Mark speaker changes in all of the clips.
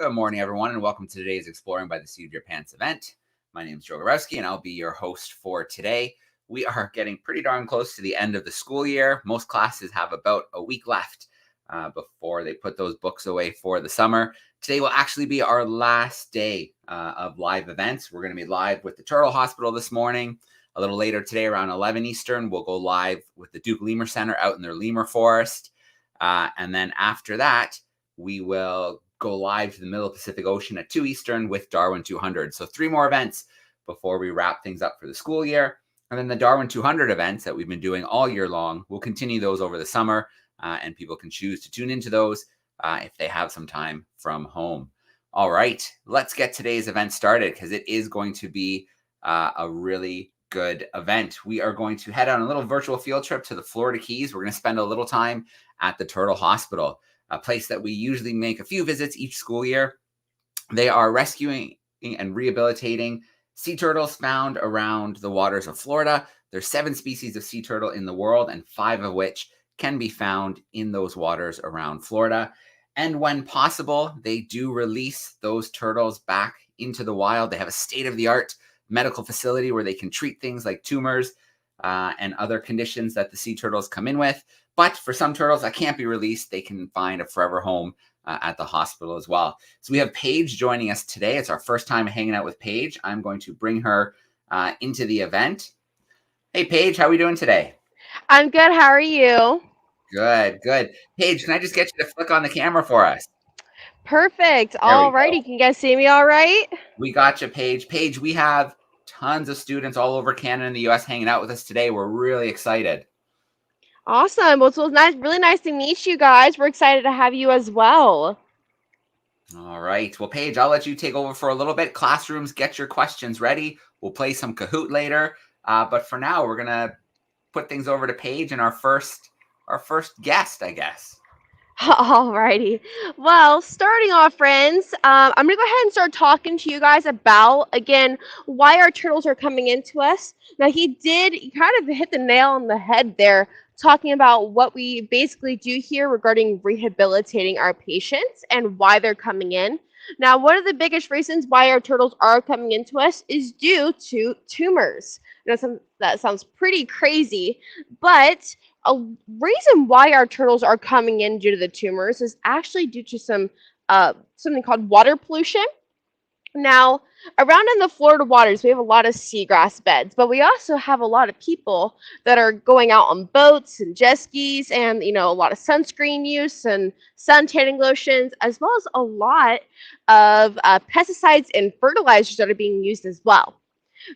Speaker 1: Good morning, everyone, and welcome to today's Exploring by the Seat of Your Pants event. My name is Joe Gorowski, and I'll be your host for today. We are getting pretty darn close to the end of the school year. Most classes have about a week left before they put those books away for the summer. Today will actually be our last day of live events. We're going to be live with the Turtle Hospital this morning. A little later today, around 11 Eastern, we'll go live with the Duke Lemur Center out in their lemur forest. And then after that, we will go live to the middle of the Pacific Ocean at 2 Eastern with Darwin 200. So 3 more events before we wrap things up for the school year. And then the Darwin 200 events that we've been doing all year long, we'll continue those over the summer, and people can choose to tune into those if they have some time from home. All right, let's get today's event started because it is going to be a really good event. We are going to head on a little virtual field trip to the Florida Keys. We're going to spend a little time at the Turtle Hospital, a place that we usually make a few visits each school year. They are rescuing and rehabilitating sea turtles found around the waters of Florida. There's 7 species of sea turtle in the world, and 5 of which can be found in those waters around Florida. And when possible, they do release those turtles back into the wild. They have a state-of-the-art medical facility where they can treat things like tumors and other conditions that the sea turtles come in with. But for some turtles that can't be released, they can find a forever home at the hospital as well. So we have Paige joining us today. It's our first time hanging out with Paige. I'm going to bring her into the event. Hey, Paige, how are we doing today?
Speaker 2: I'm good. How are you?
Speaker 1: Good, good. Paige, can I just get you to flick on the camera for us?
Speaker 2: Perfect.
Speaker 1: There we go.
Speaker 2: Alrighty. Can you guys see me all right?
Speaker 1: We got you, Paige. Paige, we have tons of students all over Canada and the U.S. hanging out with us today. We're really excited.
Speaker 2: Awesome. Well, it was nice, really nice to meet you guys. We're excited to have you as well.
Speaker 1: All right. Well, Paige, I'll let you take over for a little bit. Classrooms, get your questions ready. We'll play some Kahoot later. But for now, we're going to put things over to Paige and our first guest, I guess.
Speaker 2: Alrighty. Well, starting off, friends, I'm going to go ahead and start talking to you guys about, again, why our turtles are coming into us. Now, he kind of hit the nail on the head there, talking about what we basically do here regarding rehabilitating our patients and why they're coming in. Now, one of the biggest reasons why our turtles are coming into us is due to tumors. Now, that sounds pretty crazy, but a reason why our turtles are coming in due to the tumors is actually due to something called water pollution. Now, around in the Florida waters, we have a lot of seagrass beds, but we also have a lot of people that are going out on boats and jet skis and, a lot of sunscreen use and sun tanning lotions, as well as a lot of pesticides and fertilizers that are being used as well.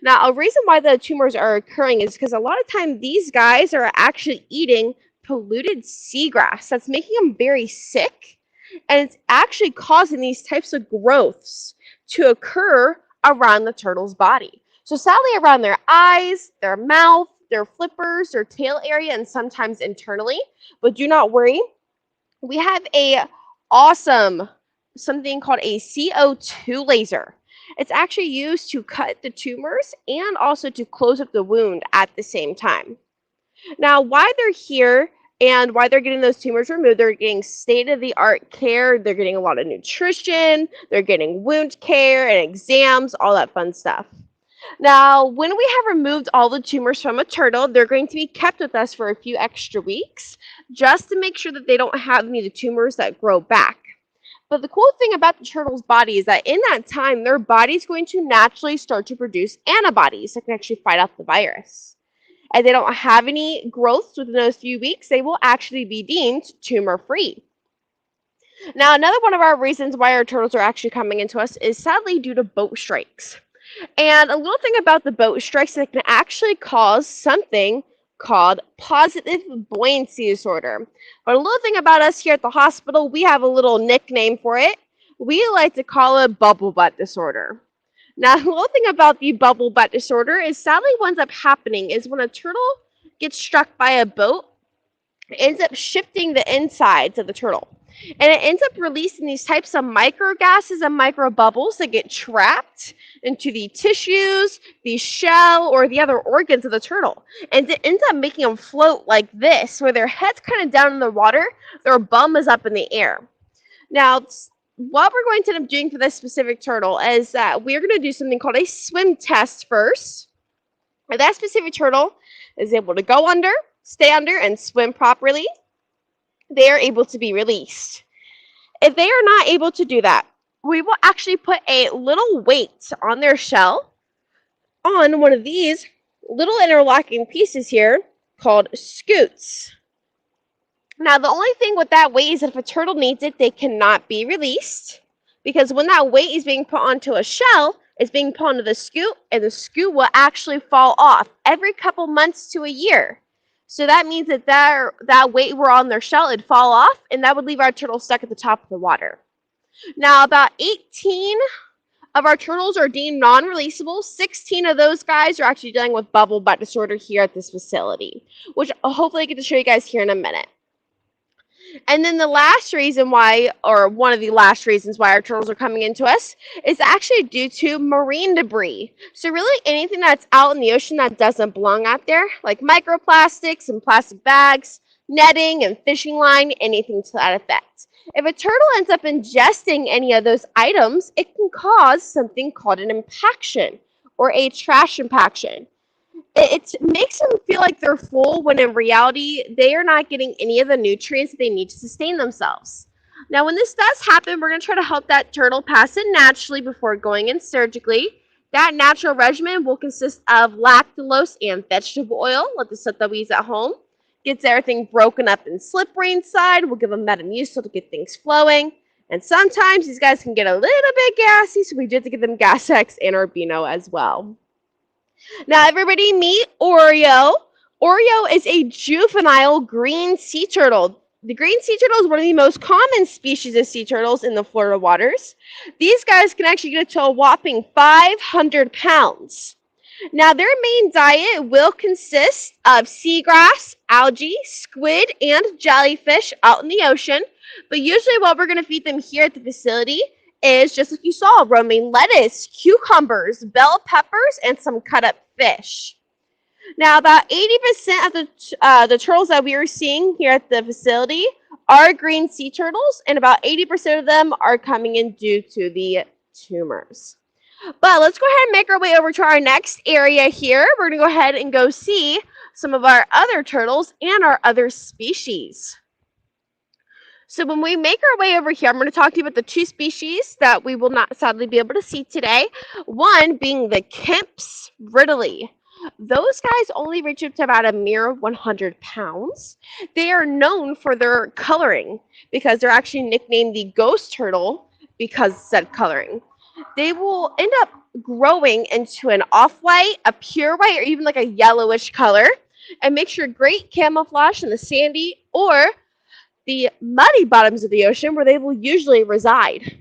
Speaker 2: Now, a reason why the tumors are occurring is because a lot of time these guys are actually eating polluted seagrass that's making them very sick, and it's actually causing these types of growths to occur around the turtle's body. So sadly, around their eyes, their mouth, their flippers, their tail area, and sometimes internally. But do not worry, we have a awesome something called a CO2 laser. It's actually used to cut the tumors and also to close up the wound at the same time. Now, why they're here and why they're getting those tumors removed, they're getting state-of-the-art care, they're getting a lot of nutrition, they're getting wound care and exams, all that fun stuff. Now, when we have removed all the tumors from a turtle, they're going to be kept with us for a few extra weeks just to make sure that they don't have any of the tumors that grow back. But the cool thing about the turtle's body is that in that time, their body's going to naturally start to produce antibodies that can actually fight off the virus. And they don't have any growths within those few weeks, they will actually be deemed tumor-free. Now, another one of our reasons why our turtles are actually coming into us is sadly due to boat strikes. And a little thing about the boat strikes that can actually cause something called positive buoyancy disorder. But a little thing about us here at the hospital, we have a little nickname for it. We like to call it bubble butt disorder. Now, the little thing about the bubble butt disorder is sadly what ends up happening is when a turtle gets struck by a boat, it ends up shifting the insides of the turtle. And it ends up releasing these types of micro gases and micro bubbles that get trapped into the tissues, the shell, or the other organs of the turtle. And it ends up making them float like this, where their head's kind of down in the water, their bum is up in the air. Now, what we're going to end up doing for this specific turtle is that we're going to do something called a swim test first. If that specific turtle is able to go under, stay under, and swim properly, they are able to be released. If they are not able to do that, we will actually put a little weight on their shell on one of these little interlocking pieces here called scutes. Now, the only thing with that weight is that if a turtle needs it, they cannot be released, because when that weight is being put onto a shell, it's being put onto the scute, and the scute will actually fall off every couple months to a year. So that means that that weight were on their shell, it'd fall off, and that would leave our turtle stuck at the top of the water. Now, about 18 of our turtles are deemed non-releasable. 16 of those guys are actually dealing with bubble butt disorder here at this facility, which hopefully I get to show you guys here in a minute. And then the last reason why, or one of the last reasons why our turtles are coming into us, is actually due to marine debris. So really anything that's out in the ocean that doesn't belong out there, like microplastics and plastic bags, netting and fishing line, anything to that effect. If a turtle ends up ingesting any of those items, it can cause something called an impaction or a trash impaction. It makes them feel like they're full when in reality, they are not getting any of the nutrients that they need to sustain themselves. Now, when this does happen, we're going to try to help that turtle pass it naturally before going in surgically. That natural regimen will consist of lactulose and vegetable oil, like the stuff that we use at home. Gets everything broken up and slippery inside. We'll give them Metamucil to get things flowing. And sometimes these guys can get a little bit gassy, so we do have to give them Gas-X and Orbino as well. Now, everybody meet Oreo. Oreo is a juvenile green sea turtle. The green sea turtle is one of the most common species of sea turtles in the Florida waters. These guys can actually get to a whopping 500 pounds. Now, their main diet will consist of seagrass, algae, squid, and jellyfish out in the ocean. But usually what we're going to feed them here at the facility is, just like you saw, romaine lettuce, cucumbers, bell peppers, and some cut up fish. Now, about 80% of the turtles that we are seeing here at the facility are green sea turtles, and about 80% of them are coming in due to the tumors. But let's go ahead and make our way over to our next area here. We're going to go ahead and go see some of our other turtles and our other species. So when we make our way over here, I'm going to talk to you about the two species that we will not sadly be able to see today. One being the Kemp's Ridley. Those guys only reach up to about a mere 100 pounds. They are known for their coloring because they're actually nicknamed the ghost turtle because of said coloring. They will end up growing into an off-white, a pure white, or even like a yellowish color, and makes sure great camouflage in the sandy or the muddy bottoms of the ocean where they will usually reside.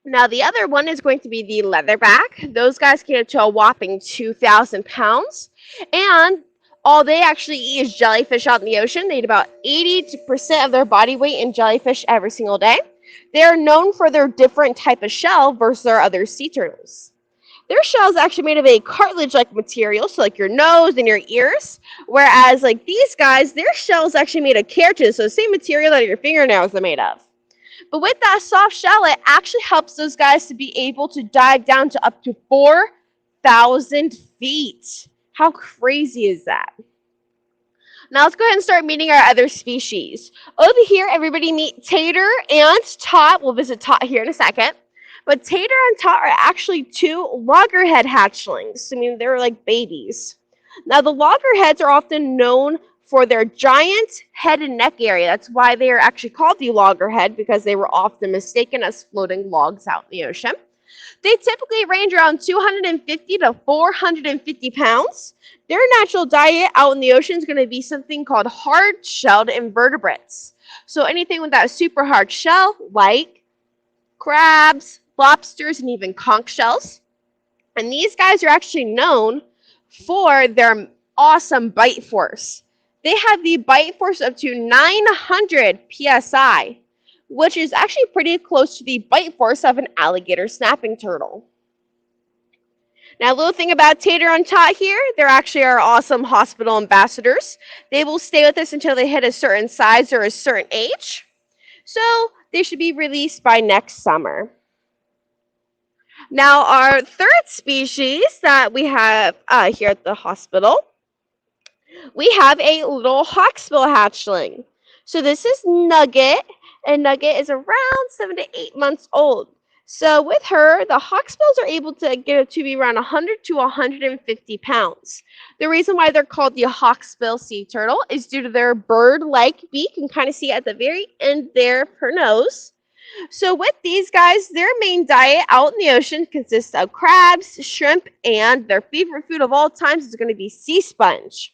Speaker 2: Now, the other one is going to be the leatherback. Those guys can get to a whopping 2,000 pounds, and all they actually eat is jellyfish out in the ocean. They eat about 80% of their body weight in jellyfish every single day. They are known for their different type of shell versus their other sea turtles. Their shell is actually made of a cartilage-like material, so like your nose and your ears, whereas like these guys, their shell is actually made of keratin, so the same material that your fingernails are made of. But with that soft shell, it actually helps those guys to be able to dive down to up to 4,000 feet. How crazy is that? Now let's go ahead and start meeting our other species. Over here, everybody meet Tater and Tot. We'll visit Tot here in a second. But Tater and Tot are actually two loggerhead hatchlings. I mean, they're like babies. Now, the loggerheads are often known for their giant head and neck area. That's why they are actually called the loggerhead, because they were often mistaken as floating logs out in the ocean. They typically range around 250 to 450 pounds. Their natural diet out in the ocean is going to be something called hard-shelled invertebrates. So anything with that super hard shell, like crabs, lobsters, and even conch shells. And these guys are actually known for their awesome bite force. They have the bite force up to 900 psi, which is actually pretty close to the bite force of an alligator snapping turtle. Now, a little thing about Tater and Tot here, they're actually our awesome hospital ambassadors. They will stay with us until they hit a certain size or a certain age. So they should be released by next summer. Now, our third species that we have here at the hospital, we have a little hawksbill hatchling. So this is Nugget, and Nugget is around 7 to 8 months old. So with her, the hawksbills are able to get to be around 100 to 150 pounds. The reason why they're called the hawksbill sea turtle is due to their bird-like beak. You can kind of see at the very end there of her nose. So with these guys, their main diet out in the ocean consists of crabs, shrimp, and their favorite food of all times is going to be sea sponge.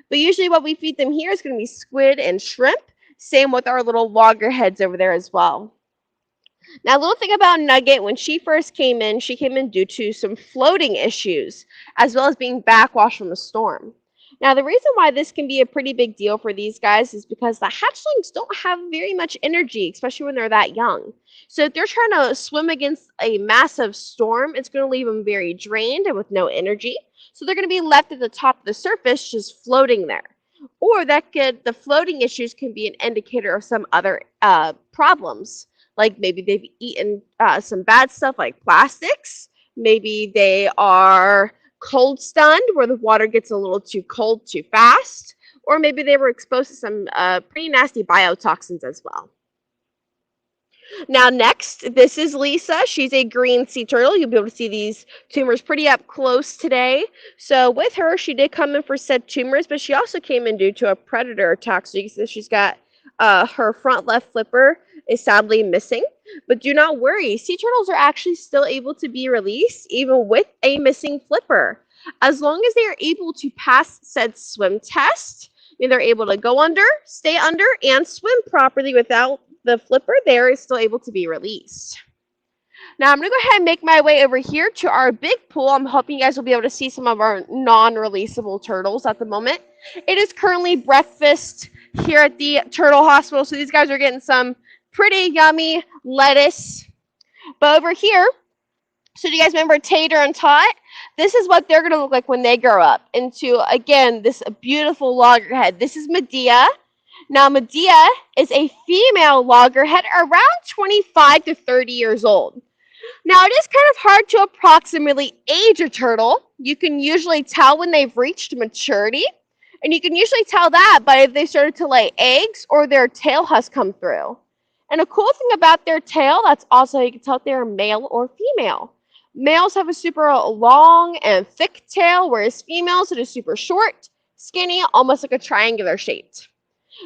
Speaker 2: But usually what we feed them here is going to be squid and shrimp. Same with our little loggerheads over there as well. Now, a little thing about Nugget, when she first came in, she came in due to some floating issues, as well as being backwashed from a storm. Now, the reason why this can be a pretty big deal for these guys is because the hatchlings don't have very much energy, especially when they're that young. So if they're trying to swim against a massive storm, it's going to leave them very drained and with no energy. So they're going to be left at the top of the surface just floating there. Or the floating issues can be an indicator of some other problems. Like maybe they've eaten some bad stuff like plastics. Maybe they are cold stunned where the water gets a little too cold too fast. Or maybe they were exposed to some pretty nasty biotoxins as well. Now next, this is Lisa. She's a green sea turtle. You'll be able to see these tumors pretty up close today. So with her, she did come in for said tumors, but she also came in due to a predator attack. So you can see she's got her front left flipper is sadly missing. But do not worry, sea turtles are actually still able to be released even with a missing flipper. As long as they are able to pass said swim test, they're able to go under, stay under, and swim properly without the flipper, they are still able to be released. Now I'm going to go ahead and make my way over here to our big pool. I'm hoping you guys will be able to see some of our non-releasable turtles at the moment. It is currently breakfast here at the Turtle Hospital, so these guys are getting some pretty yummy lettuce. But over here, so do you guys remember Tater and Tot? This is what they're going to look like when they grow up into, again, this beautiful loggerhead. This is Medea. Now, Medea is a female loggerhead around 25 to 30 years old. Now, it is kind of hard to approximately age a turtle. You can usually tell when they've reached maturity. And you can usually tell that by if they started to lay eggs or their tail has come through. And a cool thing about their tail, that's also you can tell if they're male or female. Males have a super long and thick tail, whereas females, it is super short, skinny, almost like a triangular shaped.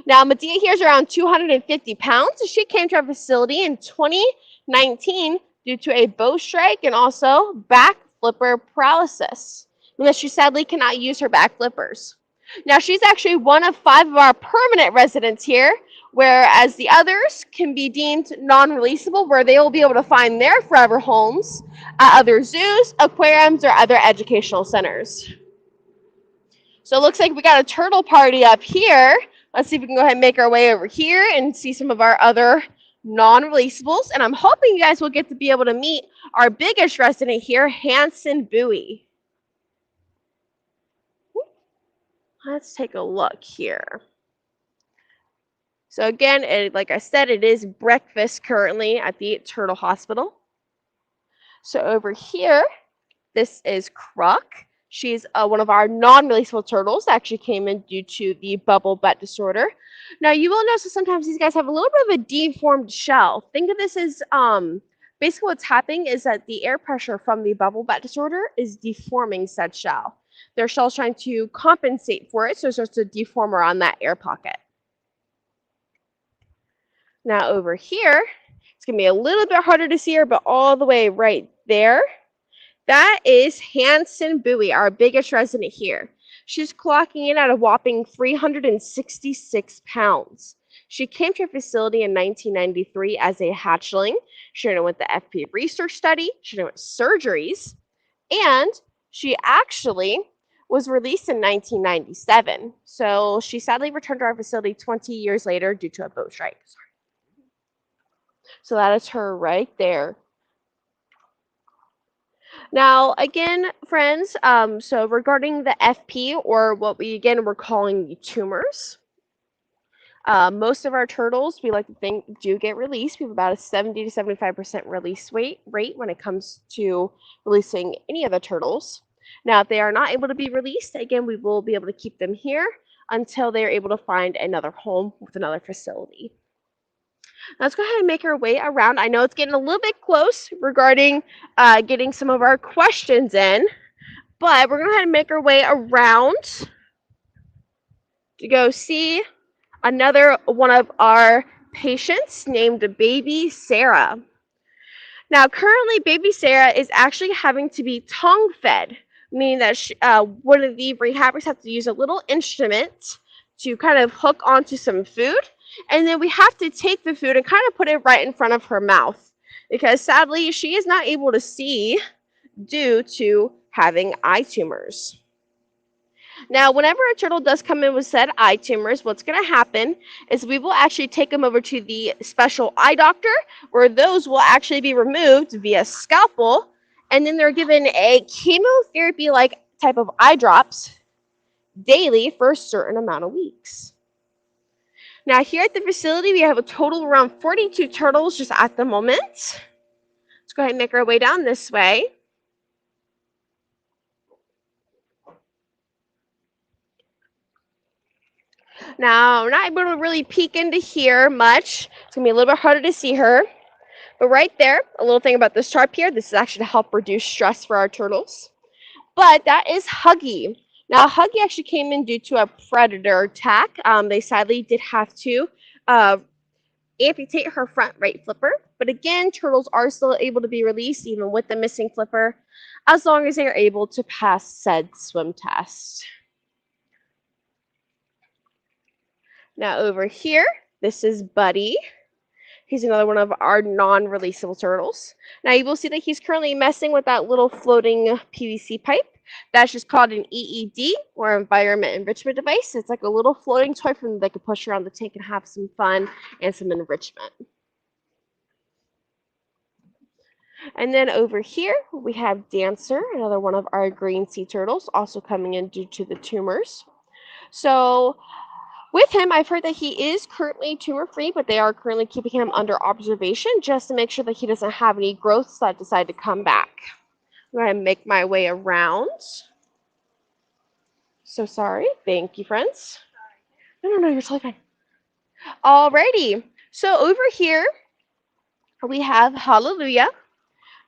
Speaker 2: Now, Medea here is around 250 pounds. She came to our facility in 2019 due to a bow strike and also back flipper paralysis, because she sadly cannot use her back flippers. Now, she's actually one of 5 of our permanent residents here, whereas the others can be deemed non-releasable, where they will be able to find their forever homes at other zoos, aquariums, or other educational centers. So it looks like we got a turtle party up here. Let's see if we can go ahead and make our way over here and see some of our other non-releasables. And I'm hoping you guys will get to be able to meet our biggest resident here, Hanson Buoy. Let's take a look here. So again, like I said, it is breakfast currently at the Turtle Hospital. So over here, this is Croc. She's one of our non-releasable turtles that actually came in due to the bubble butt disorder. Now, you will notice that sometimes these guys have a little bit of a deformed shell. Think of this as basically what's happening is that the air pressure from the bubble butt disorder is deforming said shell. Their shell's trying to compensate for it, so it starts to deform around that air pocket. Now over here, it's going to be a little bit harder to see her, but all the way right there, that is Hanson Buoy, our biggest resident here. She's clocking in at a whopping 366 pounds. She came to our facility in 1993 as a hatchling. She underwent the FP research study, she underwent surgeries, and she actually was released in 1997. So she sadly returned to our facility 20 years later due to a boat strike. So that is her right there. Now, again, friends, so regarding the FP, or what we, again, we're calling the tumors, Most of our turtles, we like to think, do get released. We have about a 70 to 75% release rate when it comes to releasing any of the turtles. Now, if they are not able to be released, again, we will be able to keep them here until they are able to find another home with another facility. Let's go ahead and make our way around. I know it's getting a little bit close regarding getting some of our questions in, but we're going to go ahead and make our way around to go see another one of our patients named Baby Sarah. Now, currently, Baby Sarah is actually having to be tongue fed, meaning that one of the rehabbers have to use a little instrument to kind of hook onto some food, and then we have to take the food and kind of put it right in front of her mouth because sadly, she is not able to see due to having eye tumors. Now, whenever a turtle does come in with said eye tumors, what's going to happen is we will actually take them over to the special eye doctor, where those will actually be removed via scalpel, and then they're given a chemotherapy-like type of eye drops daily for a certain amount of weeks. Now, here at the facility, we have a total of around 42 turtles just at the moment. Let's go ahead and make our way down this way. Now, I'm not able to really peek into here much. It's going to be a little bit harder to see her. But right there, a little thing about this tarp here, this is actually to help reduce stress for our turtles. But that is Huggy. Now, Huggy actually came in due to a predator attack. They sadly did have to amputate her front right flipper. But again, turtles are still able to be released even with the missing flipper, as long as they are able to pass said swim test. Now over here, this is Buddy. He's another one of our non-releasable turtles. Now you will see that he's currently messing with that little floating PVC pipe. That's just called an EED, or Environment Enrichment Device. It's like a little floating toy from that they can push around the tank and have some fun and some enrichment. And then over here, we have Dancer, another one of our green sea turtles, also coming in due to the tumors. So with him, I've heard that he is currently tumor-free, but they are currently keeping him under observation just to make sure that he doesn't have any growths that decide to come back. I'm going to make my way around. So sorry. Thank you, friends. No, you're totally fine. Alrighty. So over here, we have Hallelujah.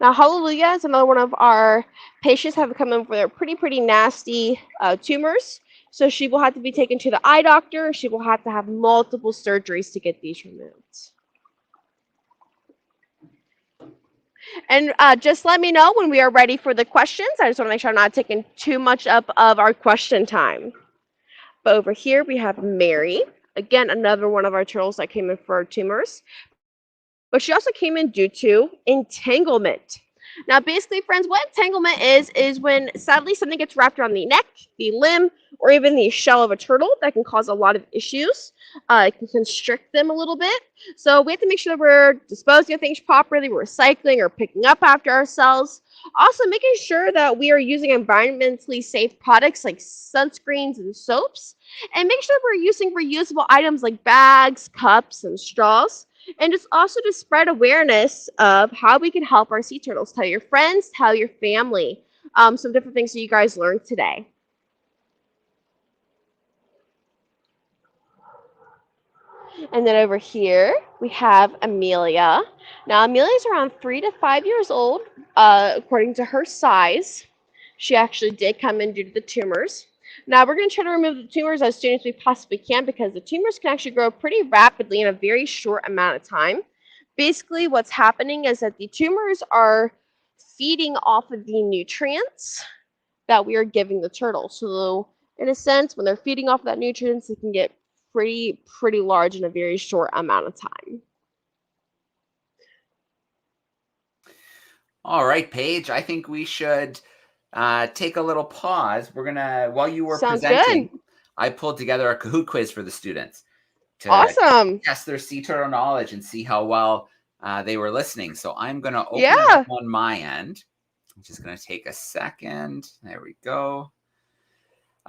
Speaker 2: Now, Hallelujah is another one of our patients have come in for their pretty nasty tumors. So she will have to be taken to the eye doctor. She will have to have multiple surgeries to get these removed. And just let me know when we are ready for the questions. I just want to make sure I'm not taking too much up of our question time. But over here we have Mary. Again, another one of our turtles that came in for tumors. But she also came in due to entanglement. Now, basically, friends, what entanglement is when sadly something gets wrapped around the neck, the limb, or even the shell of a turtle that can cause a lot of issues. It can constrict them a little bit. So we have to make sure that we're disposing of things properly, we're recycling or picking up after ourselves. Also, making sure that we are using environmentally safe products like sunscreens and soaps. And make sure that we're using reusable items like bags, cups, and straws. And just also to spread awareness of how we can help our sea turtles. Tell your friends, tell your family. Some different things that you guys learned today. And then over here, we have Amelia. Now, Amelia is around 3 to 5 years old, according to her size. She actually did come in due to the tumors. Now, we're going to try to remove the tumors as soon as we possibly can because the tumors can actually grow pretty rapidly in a very short amount of time. Basically, what's happening is that the tumors are feeding off of the nutrients that we are giving the turtle. So, in a sense, when they're feeding off of that nutrients, they can get pretty large in a very short amount of time.
Speaker 1: All right, Paige, I think we should take a little pause. We're gonna, while you were presenting, good. I pulled together a Kahoot quiz for the students to test their sea turtle knowledge and see how well they were listening. So I'm gonna open it up on my end. I'm just gonna take a second. There we go.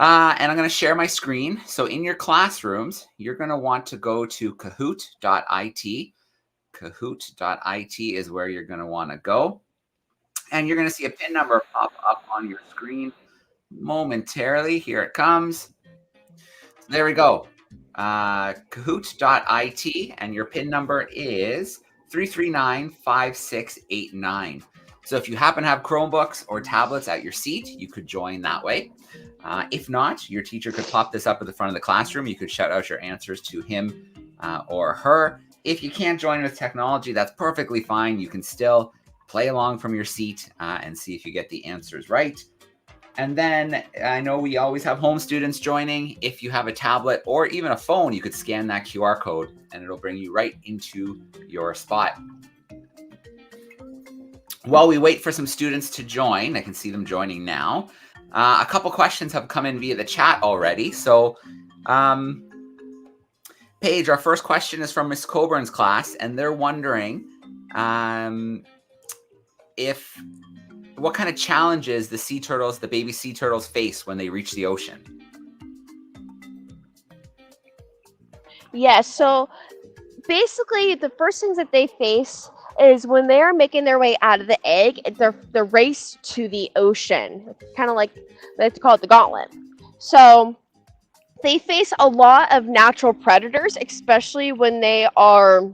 Speaker 1: And I'm going to share my screen. So in your classrooms, you're going to want to go to kahoot.it. Kahoot.it is where you're going to want to go. And you're going to see a PIN number pop up on your screen momentarily. Here it comes. There we go. Kahoot.it, and your PIN number is 3395689. So if you happen to have Chromebooks or tablets at your seat, you could join that way. If not, your teacher could pop this up at the front of the classroom. You could shout out your answers to him or her. If you can't join with technology, that's perfectly fine. You can still play along from your seat and see if you get the answers right. And then I know we always have home students joining. If you have a tablet or even a phone, you could scan that QR code and it'll bring you right into your spot. While we wait for some students to join, I can see them joining now. A couple questions have come in via the chat already. So, Paige, our first question is from Miss Coburn's class, and they're wondering what kind of challenges the sea turtles, the baby sea turtles, face when they reach the ocean.
Speaker 2: Yeah, so basically the first things that they face is when they are making their way out of the egg, the race to the ocean. It's kind of like, let's call it the gauntlet. So they face a lot of natural predators, especially when they are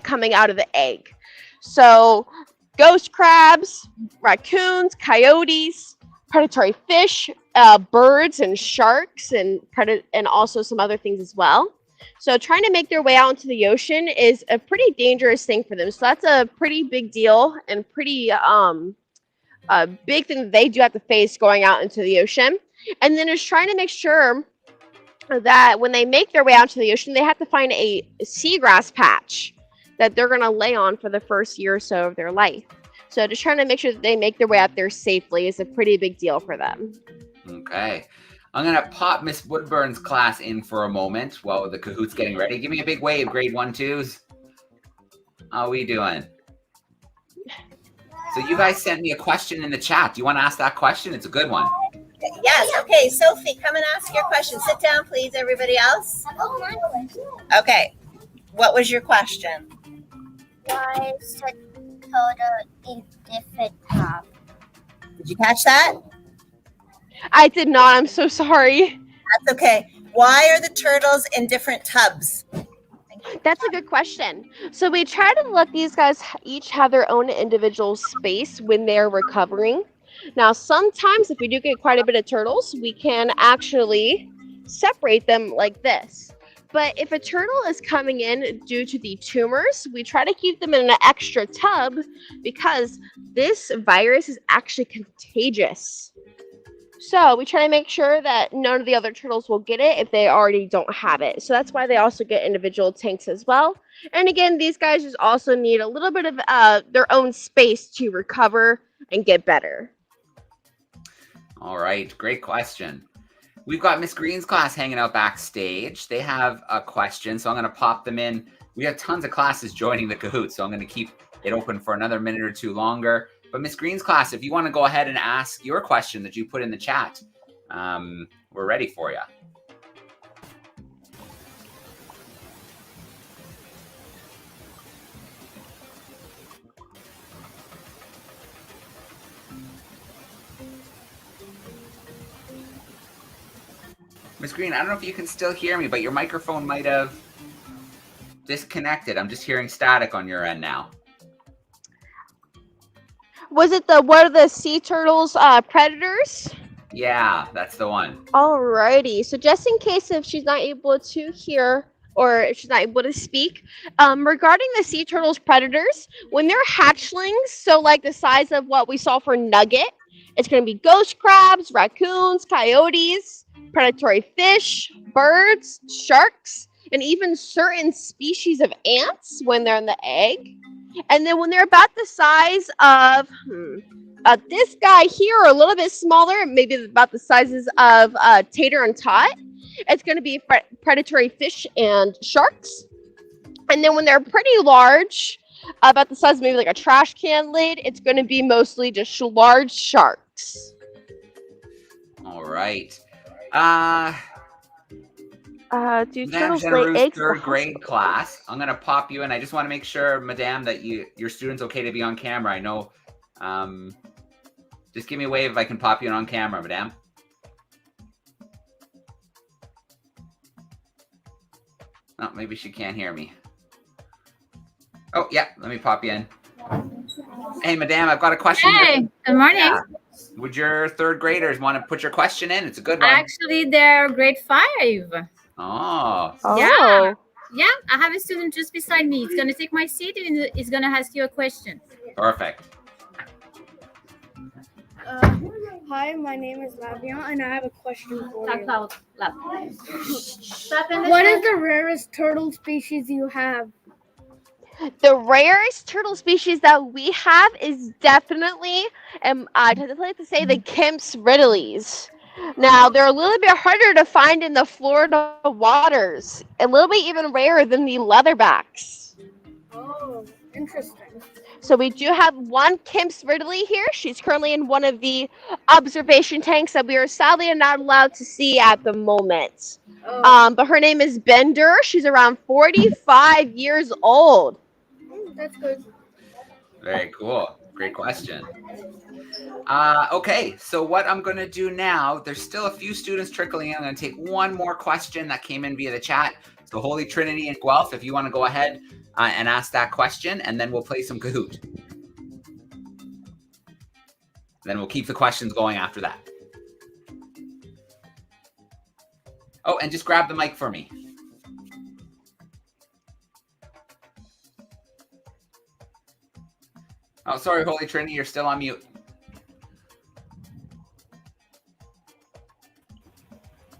Speaker 2: coming out of the egg. So ghost crabs, raccoons, coyotes, predatory fish, birds and sharks, and also some other things as well. So trying to make their way out into the ocean is a pretty dangerous thing for them. So that's a pretty big deal and pretty a big thing that they do have to face going out into the ocean. And then is trying to make sure that when they make their way out to the ocean, they have to find a seagrass patch that they're going to lay on for the first year or so of their life. So just trying to make sure that they make their way out there safely is a pretty big deal for them.
Speaker 1: Okay. I'm going to pop Miss Woodburn's class in for a moment while the Kahoot's getting ready. Give me a big wave, grade 1-2s. How are we doing? So you guys sent me a question in the chat. Do you want to ask that question? It's a good one.
Speaker 3: Yes. Okay, Sophie, come and ask your question. Sit down, please, everybody else. Okay. What was your question?
Speaker 4: Why is the turtle in different top?
Speaker 3: Did you catch that?
Speaker 2: I did not. I'm so sorry.
Speaker 3: That's okay. Why are the turtles in different tubs?
Speaker 2: That's a good question. So we try to let these guys each have their own individual space when they're recovering. Now, sometimes if we do get quite a bit of turtles, we can actually separate them like this. But if a turtle is coming in due to the tumors, we try to keep them in an extra tub because this virus is actually contagious. So we try to make sure that none of the other turtles will get it if they already don't have it. So that's why they also get individual tanks as well. And again, these guys just also need a little bit of their own space to recover and get better.
Speaker 1: All right, great question. We've got Miss Green's class hanging out backstage. They have a question, so I'm going to pop them in. We have tons of classes joining the Kahoot, so I'm going to keep it open for another minute or two longer. But Miss Green's class, if you want to go ahead and ask your question that you put in the chat, we're ready for you. Miss Green, I don't know if you can still hear me, but your microphone might have disconnected. I'm just hearing static on your end now.
Speaker 2: Was it what are the sea turtles predators?
Speaker 1: Yeah, that's the one.
Speaker 2: Alrighty. So just in case if she's not able to hear or if she's not able to speak, regarding the sea turtles predators, when they're hatchlings, so like the size of what we saw for Nugget, it's going to be ghost crabs, raccoons, coyotes, predatory fish, birds, sharks, and even certain species of ants when they're in the egg. And then when they're about the size of this guy here, or a little bit smaller, maybe about the sizes of Tater and Tot, it's going to be predatory fish and sharks. And then when they're pretty large, about the size of maybe like a trash can lid, it's going to be mostly just large sharks.
Speaker 1: All right.
Speaker 2: Do
Speaker 1: Madame
Speaker 2: turtles lay
Speaker 1: Generou's
Speaker 2: eggs?
Speaker 1: third grade class. I'm gonna pop you in. I just want to make sure, Madame, that your student's okay to be on camera. I know. Just give me a wave if I can pop you in on camera, Madame. Oh, maybe she can't hear me. Oh, yeah. Let me pop you in. Hey, Madame, I've got a question.
Speaker 5: Hey, good morning.
Speaker 1: Yeah. Would your third graders want to put your question in? It's a good one.
Speaker 5: Actually, they're grade 5.
Speaker 1: Oh.
Speaker 2: Oh.
Speaker 5: Yeah, I have a student just beside me. He's going to take my seat and he's going to ask you a question.
Speaker 1: Perfect.
Speaker 6: Hi, my name is Lavion, and I have a question for
Speaker 5: Talk
Speaker 6: you.
Speaker 5: loud.
Speaker 6: What is the rarest turtle species you have?
Speaker 2: The rarest turtle species that we have is definitely, I'd like to say, the Kemp's Ridleys. Now, they're a little bit harder to find in the Florida waters, a little bit even rarer than the leatherbacks.
Speaker 6: Oh, interesting.
Speaker 2: So we do have one Kemp's Ridley here. She's currently in one of the observation tanks that we are sadly not allowed to see at the moment. But her name is Bender. She's around 45 years old.
Speaker 6: That's good.
Speaker 1: Very cool. Great question. Okay, so what I'm going to do now, there's still a few students trickling in. I'm going to take one more question that came in via the chat. So Holy Trinity and Guelph, if you want to go ahead and ask that question, and then we'll play some Kahoot. Then we'll keep the questions going after that. Oh, and just grab the mic for me. Oh, sorry, Holy Trinity, you're still on mute.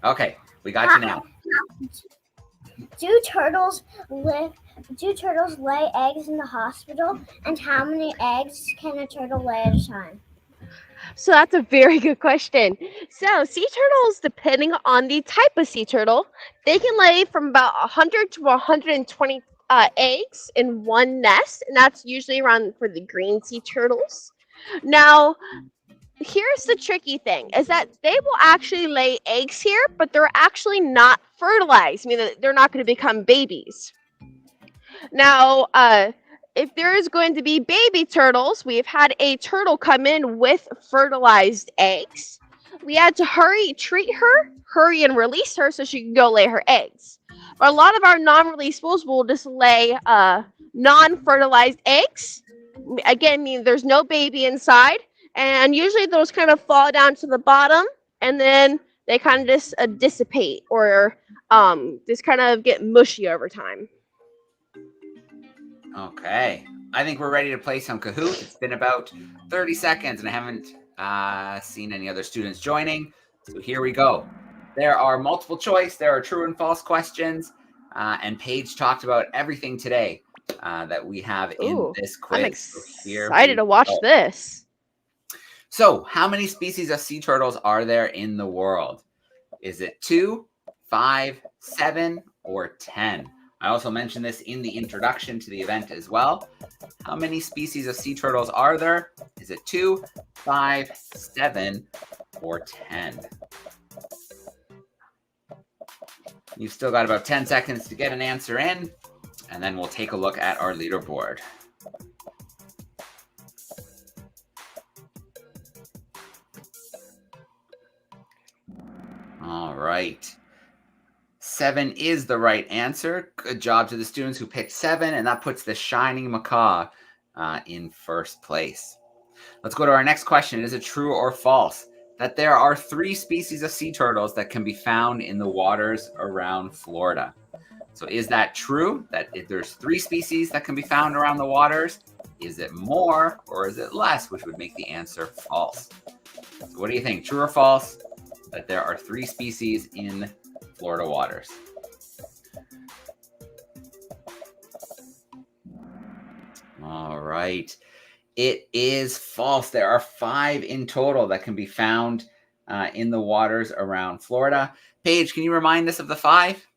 Speaker 1: Okay, we got you now.
Speaker 4: Do turtles lay eggs in the hospital? And how many eggs can a turtle lay at a time?
Speaker 2: So that's a very good question. So sea turtles, depending on the type of sea turtle, they can lay from about 100 to 120 eggs in one nest, and that's usually around for the green sea turtles. Now, here's the tricky thing, is that they will actually lay eggs here, but they're actually not fertilized, meaning that they're not going to become babies. Now, if there is going to be baby turtles, we've had a turtle come in with fertilized eggs. We had to treat her, hurry and release her so she can go lay her eggs. But a lot of our non-releasables will just lay non-fertilized eggs. Again, meaning there's no baby inside. And usually those kind of fall down to the bottom, and then they kind of just dissipate or just kind of get mushy over time.
Speaker 1: Okay, I think we're ready to play some Kahoot. It's been about 30 seconds, and I haven't seen any other students joining. So here we go. There are multiple choice. There are true and false questions. And Paige talked about everything today that we have in this quiz.
Speaker 2: I'm excited to watch this.
Speaker 1: So how many species of sea turtles are there in the world? Is it 2, 5, 7, or 10? I also mentioned this in the introduction to the event as well. How many species of sea turtles are there? Is it 2, 5, 7, or 10? You've still got about 10 seconds to get an answer in, and then we'll take a look at our leaderboard. All right. 7 is the right answer. Good job to the students who picked 7, and that puts the Shining Macaw in first place. Let's go to our next question. Is it true or false that there are 3 species of sea turtles that can be found in the waters around Florida? So is that true, that if there's 3 species that can be found around the waters? Is it more or is it less, which would make the answer false? So what do you think, true or false, that there are 3 species in Florida waters? All right. It is false. There are 5 in total that can be found in the waters around Florida. Paige, can you remind us of the 5?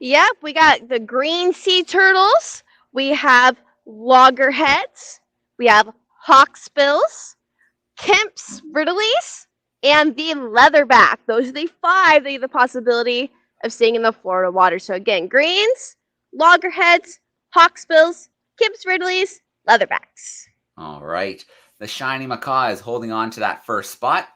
Speaker 2: Yep, we got the green sea turtles. We have loggerheads. We have hawksbills, Kemp's Ridleys, and the leatherback. Those are the 5 that have the possibility of staying in the Florida water. So again, greens, loggerheads, hawksbills, Kemp's Ridleys, leatherbacks.
Speaker 1: All right. The shiny macaw is holding on to that first spot.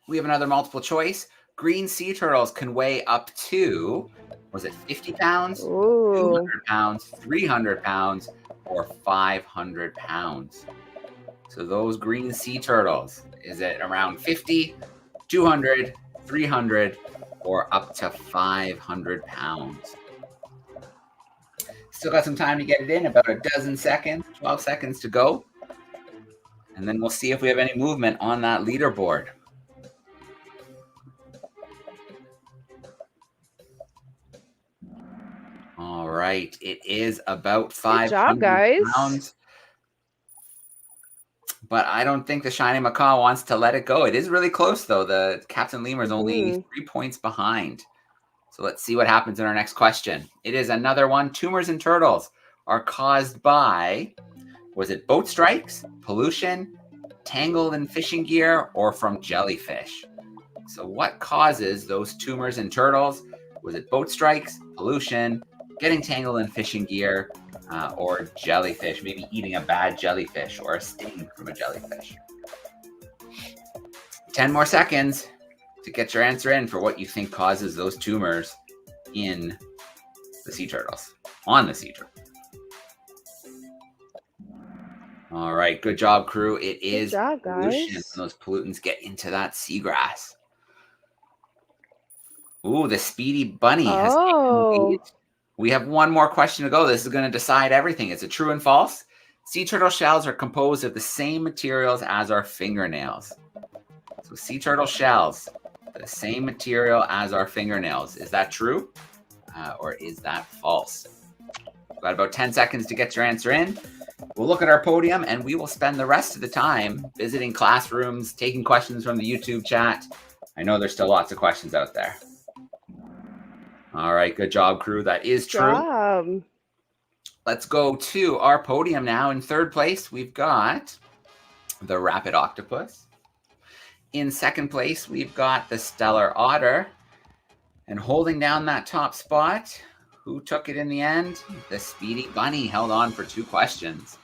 Speaker 1: We have another multiple choice. Green sea turtles can weigh up to, was it 50 pounds,
Speaker 2: Ooh.
Speaker 1: 200 pounds, 300 pounds, or 500 pounds? So those green sea turtles, is it around 50, 200, 300, or up to 500 pounds? Still got some time to get it in, about a dozen seconds, 12 seconds to go. And then we'll see if we have any movement on that leaderboard. All right, it is about 500
Speaker 2: job, guys.
Speaker 1: pounds. But I don't think the shiny macaw wants to let it go. It is really close, though. The Captain Lemur is only 3 points behind. So let's see what happens in our next question. It is another one. Tumors in turtles are caused by, was it boat strikes, pollution, tangled in fishing gear, or from jellyfish? So what causes those tumors in turtles? Was it boat strikes, pollution, getting tangled in fishing gear, or jellyfish, maybe eating a bad jellyfish or a sting from a jellyfish? 10 more seconds to get your answer in for what you think causes those tumors in the sea turtles, on the sea turtles. All right, good job, crew. It is
Speaker 2: Good job,
Speaker 1: pollution.
Speaker 2: guys.
Speaker 1: When those pollutants get into that seagrass. Ooh, the Speedy Bunny has taken the lead. We have one more question to go. This is going to decide everything. It's a true and false. Sea turtle shells are composed of the same materials as our fingernails. So sea turtle shells, the same material as our fingernails. Is that true? Or is that false? We've got about 10 seconds to get your answer in. We'll look at our podium and we will spend the rest of the time visiting classrooms, taking questions from the YouTube chat. I know there's still lots of questions out there. All right, good job, crew. That is true. Let's go to our podium now. In third place, we've got the Rapid Octopus. In second place, we've got the Stellar Otter. And holding down that top spot, who took it in the end? The Speedy Bunny held on for 2 questions.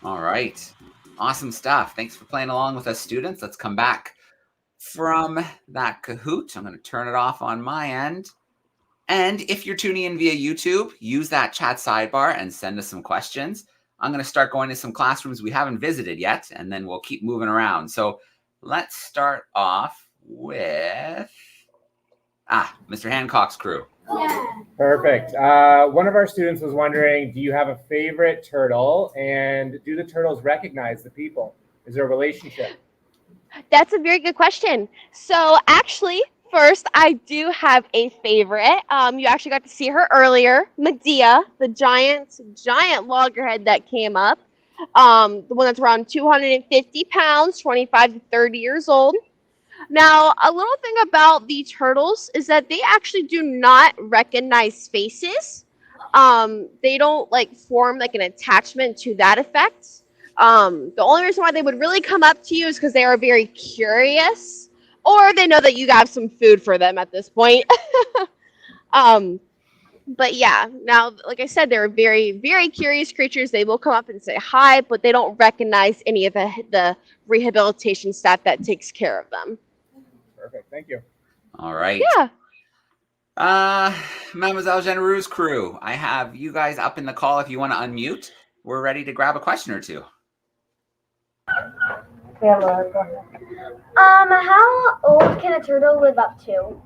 Speaker 1: All right, awesome stuff. Thanks for playing along with us, students. Let's come back from that Kahoot. I'm going to turn it off on my end. And if you're tuning in via YouTube, use that chat sidebar and send us some questions. I'm going to start going to some classrooms we haven't visited yet, and then we'll keep moving around. So let's start off with Mr. Hancock's crew.
Speaker 7: Yeah. Perfect. One of our students was wondering, do you have a favorite turtle, and do the turtles recognize the people? Is there a relationship?
Speaker 2: That's a very good question. So actually, first, I do have a favorite. You actually got to see her earlier, Medea, the giant loggerhead that came up. The one that's around 250 pounds, 25 to 30 years old. Now, a little thing about the turtles is that they actually do not recognize faces. They don't form an attachment to that effect. The only reason why they would really come up to you is because they are very curious, or they know that you have some food for them at this point. But yeah, now, like I said, they're very, very curious creatures. They will come up and say hi, but they don't recognize any of the rehabilitation staff that takes care of them.
Speaker 7: Perfect. Thank you.
Speaker 1: All right.
Speaker 2: Yeah.
Speaker 1: Mademoiselle Generou's crew, I have you guys up in the call if you want to unmute. We're ready to grab a question or two.
Speaker 4: How old can a turtle live up to?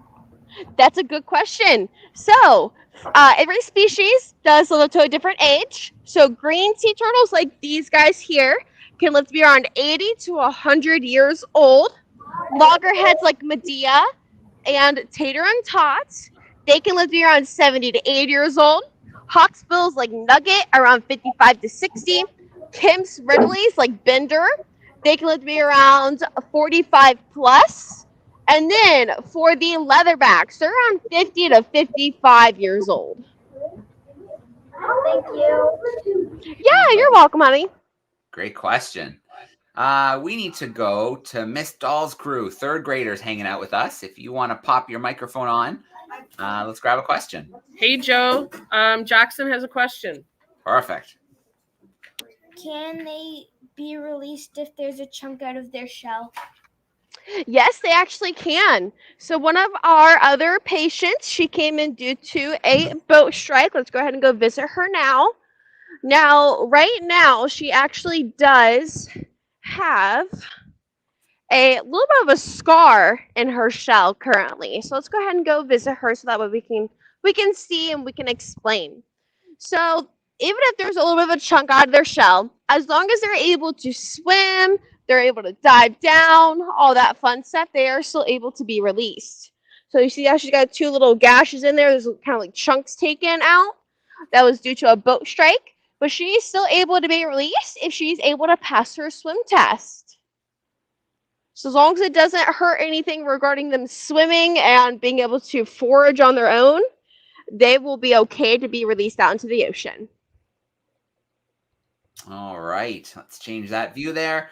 Speaker 2: That's a good question. So, every species does live up to a different age. So, green sea turtles like these guys here can live to be around 80 to 100 years old. Loggerheads like Medea and Tater and Tot, they can live to be around 70 to 80 years old. Hawksbills like Nugget around 55 to 60. Kemp's Ridleys like Bender, they can live to be around 45 plus. And then for the leatherbacks, they're around 50 to 55 years old.
Speaker 4: Thank you.
Speaker 2: Yeah, you're welcome, honey.
Speaker 1: Great question. We need to go to Miss Doll's crew, third graders hanging out with us. If you want to pop your microphone on, let's grab a question.
Speaker 8: Hey, Joe. Jackson has a question.
Speaker 1: Perfect.
Speaker 4: Can they be released if there's a chunk out of their shell?
Speaker 2: Yes, they actually can. So one of our other patients, she came in due to a boat strike. Let's go ahead and go visit her now. Now, right now, she actually does have a little bit of a scar in her shell currently. So let's go ahead and go visit her so that way we can see and we can explain. So even if there's a little bit of a chunk out of their shell, as long as they're able to swim, they're able to dive down, all that fun stuff, they are still able to be released. So you see how she's got 2 little gashes in there. There's kind of like chunks taken out. That was due to a boat strike. But she's still able to be released if she's able to pass her swim test. So as long as it doesn't hurt anything regarding them swimming and being able to forage on their own, they will be okay to be released out into the ocean.
Speaker 1: All right, let's change that view there.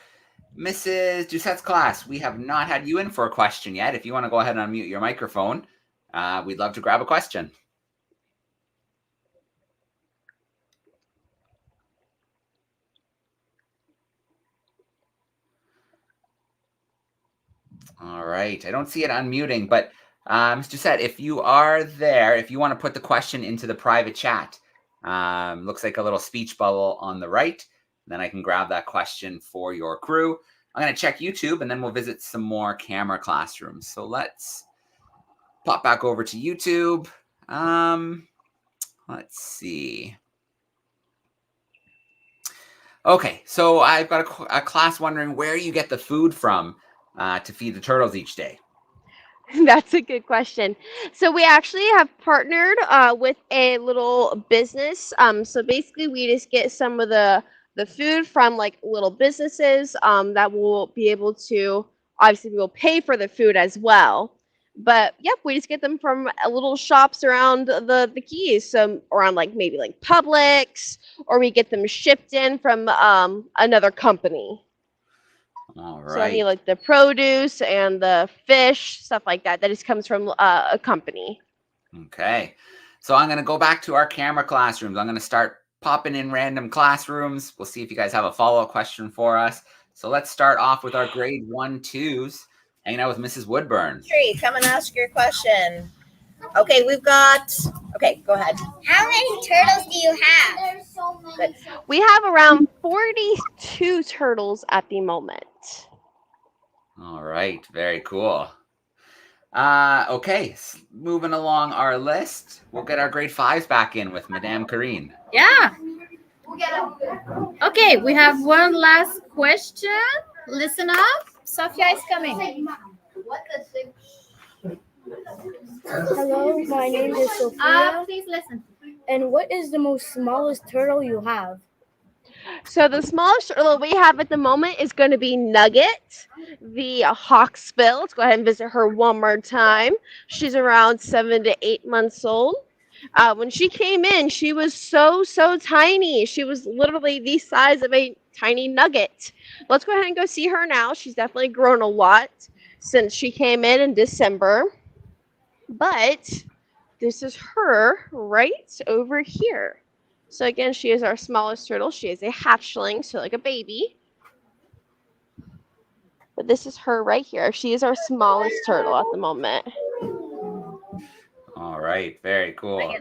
Speaker 1: Mrs. Doucette's class, we have not had you in for a question yet. If you want to go ahead and unmute your microphone, we'd love to grab a question. All right, I don't see it unmuting, but Ms. Doucette, if you are there, if you want to put the question into the private chat, looks like a little speech bubble on the right. Then I can grab that question for your crew. I'm going to check YouTube and then we'll visit some more camera classrooms. So let's pop back over to YouTube. Let's see. Okay, so I've got a class wondering where you get the food from to feed the turtles each day.
Speaker 2: That's a good question. So we actually have partnered with a little business. So basically we just get some of the food from like little businesses that will be able to, obviously we will pay for the food as well. But yep, we just get them from little shops around the Keys, so around like maybe like Publix, or we get them shipped in from another company.
Speaker 1: All right.
Speaker 2: So I mean like the produce and the fish, stuff like that. That just comes from a company.
Speaker 1: Okay. So I'm going to go back to our camera classrooms. I'm going to start popping in random classrooms. We'll see if you guys have a follow-up question for us. So let's start off with our grade 1-2s, hanging out with Mrs. Woodburn.
Speaker 3: Tree, come and ask your question. Okay, okay, go ahead.
Speaker 4: How many turtles do you have? There's so many.
Speaker 3: Good.
Speaker 2: We have around 42 turtles at the moment.
Speaker 1: All right. Very cool. Okay. Moving along our list, we'll get our grade 5s back in with Madame Karine.
Speaker 5: Yeah. Okay, we have one last question. Listen up. Sophia is coming.
Speaker 6: Hello, my name is Sophia.
Speaker 5: Please listen.
Speaker 6: And what is the most smallest turtle you have?
Speaker 2: So the smallest turtle we have at the moment is going to be Nugget, the hawksbill. Let's go ahead and visit her one more time. She's around 7 to 8 months old. When she came in, she was so tiny. She was literally the size of a tiny nugget. Let's go ahead and go see her now. She's definitely grown a lot since she came in December. But this is her right over here. So again, she is our smallest turtle. She is a hatchling, so like a baby. But this is her right here. She is our smallest turtle at the moment.
Speaker 1: All right. Very cool.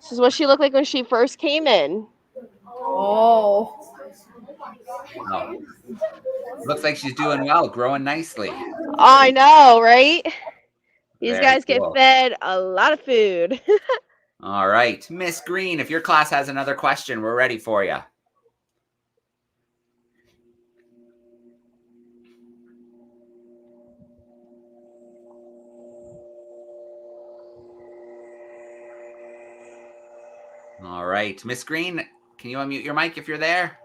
Speaker 2: This is what she looked like when she first came in.
Speaker 6: Oh.
Speaker 1: Oh. Looks like she's doing well, growing nicely.
Speaker 2: I know, right? These
Speaker 1: Very
Speaker 2: guys get
Speaker 1: cool.
Speaker 2: fed a lot of food.
Speaker 1: All right. Miss Green, if your class has another question, we're ready for you. All right. Miss Green, can you unmute your mic if you're there?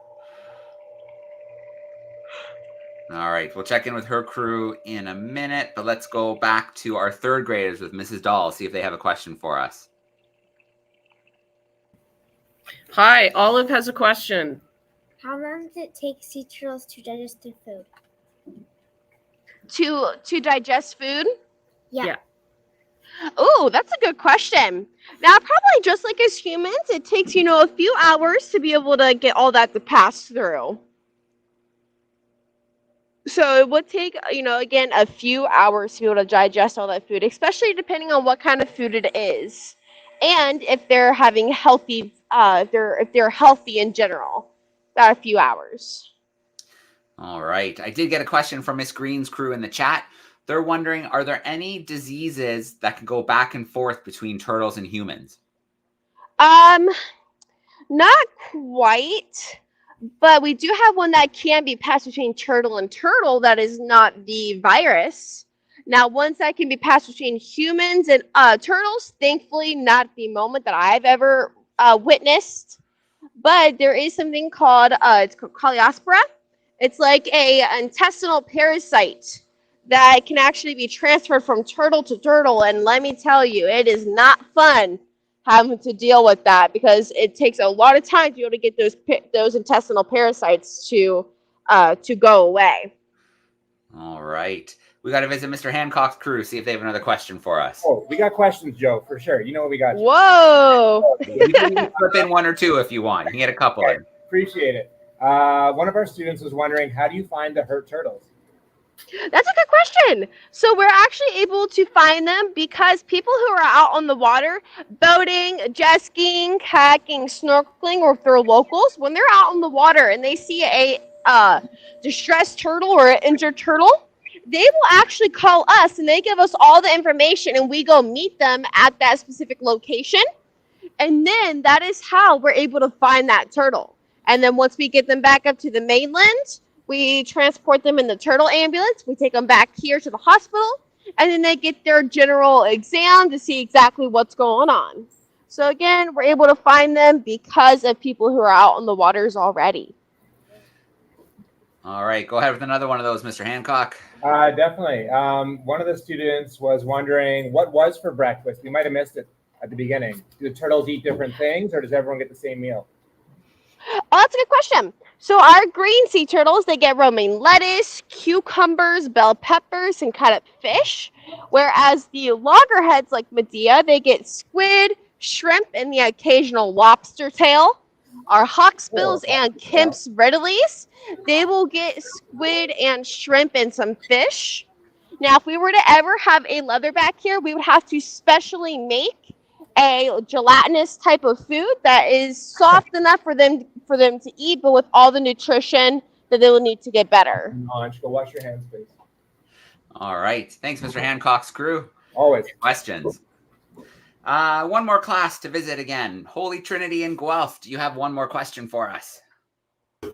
Speaker 1: All right. We'll check in with her crew in a minute, but let's go back to our third graders with Mrs. Dahl, see if they have a question for us.
Speaker 8: Hi, Olive has a question.
Speaker 4: How does it take sea turtles to digest their food?
Speaker 2: To digest food?
Speaker 8: Yeah.
Speaker 2: Oh, that's a good question. Now, probably just like as humans, it takes, a few hours to be able to get all that to pass through. So it would take, again, a few hours to be able to digest all that food, especially depending on what kind of food it is, and if they're having healthy, if they're healthy in general. About a few hours.
Speaker 1: All right. I did get a question from Miss Green's crew in the chat. They're wondering, are there any diseases that can go back and forth between turtles and humans?
Speaker 2: Not quite, but we do have one that can be passed between turtle and turtle that is not the virus. Now, ones that can be passed between humans and turtles, thankfully not at the moment that I've ever witnessed. But there is something called, it's called Caliospora. It's like a intestinal parasite that can actually be transferred from turtle to turtle. And let me tell you, it is not fun having to deal with that because it takes a lot of time to be able to get those intestinal parasites to go away.
Speaker 1: All right. We got to visit Mr. Hancock's crew, see if they have another question for us.
Speaker 7: Oh, we got questions, Joe, for sure. You know what we got.
Speaker 2: Whoa.
Speaker 1: You can slip in one or two if you want. You can get a couple in.
Speaker 7: Appreciate it. One of our students was wondering, how do you find the hurt turtles?
Speaker 2: That's a good question. So we're actually able to find them because people who are out on the water, boating, jet skiing, kayaking, snorkeling, or if they're locals, when they're out on the water and they see a distressed turtle or an injured turtle, they will actually call us and they give us all the information and we go meet them at that specific location. And then that is how we're able to find that turtle. And then once we get them back up to the mainland, we transport them in the turtle ambulance. We take them back here to the hospital, and then they get their general exam to see exactly what's going on. So again, we're able to find them because of people who are out on the waters already.
Speaker 1: All right. Go ahead with another one of those, Mr. Hancock.
Speaker 7: Definitely. One of the students was wondering what was for breakfast. We might have missed it at the beginning. Do the turtles eat different things, or does everyone get the same meal?
Speaker 2: Oh, that's a good question. So our green sea turtles, they get romaine lettuce, cucumbers, bell peppers, and cut up fish. Whereas the loggerheads like Medea, they get squid, shrimp, and the occasional lobster tail. Our hawksbills and Kemp's Ridleys, they will get squid and shrimp and some fish. Now, if we were to ever have a leatherback here, we would have to specially make a gelatinous type of food that is soft enough for them to eat, but with all the nutrition that they will need to get better.
Speaker 7: Go wash your hands, please.
Speaker 1: All right. Thanks, Mr. Hancock's crew.
Speaker 7: Always.
Speaker 1: Questions. One more class to visit again. Holy Trinity in Guelph. Do you have one more question for us?
Speaker 4: I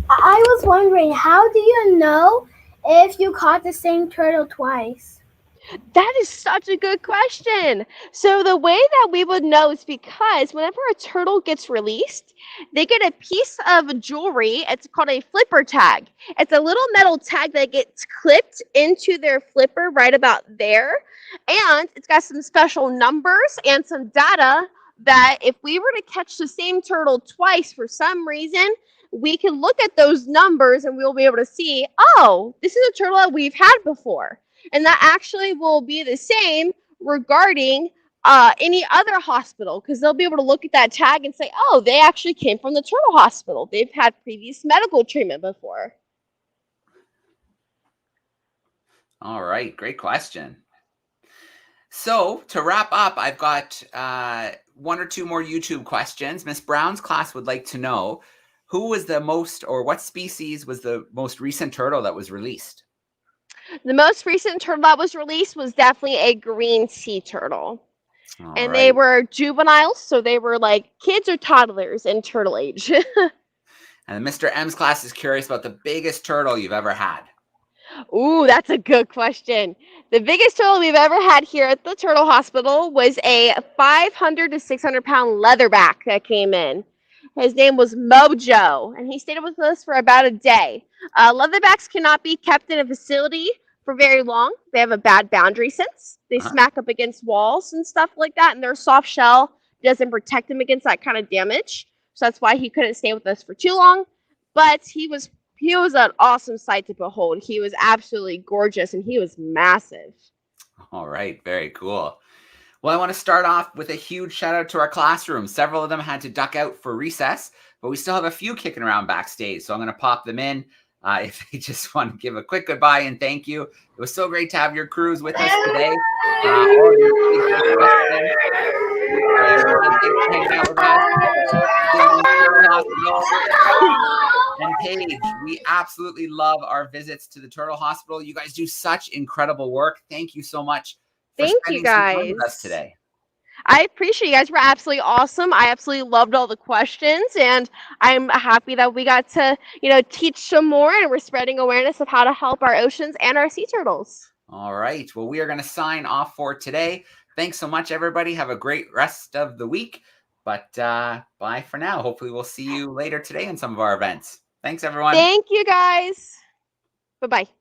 Speaker 4: was wondering, how do you know if you caught the same turtle twice?
Speaker 2: That is such a good question. So the way that we would know is because whenever a turtle gets released, they get a piece of jewelry. It's called a flipper tag. It's a little metal tag that gets clipped into their flipper right about there. And it's got some special numbers and some data that if we were to catch the same turtle twice for some reason, we can look at those numbers and we'll be able to see, oh, this is a turtle that we've had before. And that actually will be the same regarding any other hospital, because they'll be able to look at that tag and say, oh, they actually came from the turtle hospital. They've had previous medical treatment before.
Speaker 1: All right. Great question. So to wrap up, I've got one or two more YouTube questions. Miss Brown's class would like to know who was the most, or what species was the most recent turtle that was released?
Speaker 2: The most recent turtle that was released was definitely a green sea turtle.
Speaker 1: All
Speaker 2: and
Speaker 1: right.
Speaker 2: they were juveniles, so they were like kids or toddlers in turtle age.
Speaker 1: And Mr. M's class is curious about the biggest turtle you've ever had.
Speaker 2: Ooh, that's a good question. The biggest turtle we've ever had here at the Turtle Hospital was a 500 to 600 pound leatherback that came in. His name was Mojo, and he stayed with us for about a day. Leatherbacks cannot be kept in a facility for very long. They have a bad boundary sense. They smack up against walls and stuff like that, and their soft shell doesn't protect them against that kind of damage. So that's why he couldn't stay with us for too long. but he was an awesome sight to behold. He was absolutely gorgeous, and he was massive.
Speaker 1: All right, very cool. Well, I want to start off with a huge shout out to our classroom. Several of them had to duck out for recess, but we still have a few kicking around backstage. So I'm going to pop them in if they just want to give a quick goodbye and thank you. It was so great to have your crews with us today. And Paige, we absolutely love our visits to the Turtle Hospital. You guys do such incredible work. Thank you so much.
Speaker 2: Thank you guys
Speaker 1: with us today.
Speaker 2: I appreciate you guys. Were absolutely awesome. I absolutely loved all the questions, and I'm happy that we got to, teach some more, and we're spreading awareness of how to help our oceans and our sea turtles.
Speaker 1: All right. Well, we are going to sign off for today. Thanks so much, everybody. Have a great rest of the week. But bye for now. Hopefully, we'll see you later today in some of our events. Thanks, everyone.
Speaker 2: Thank you, guys. Bye-bye.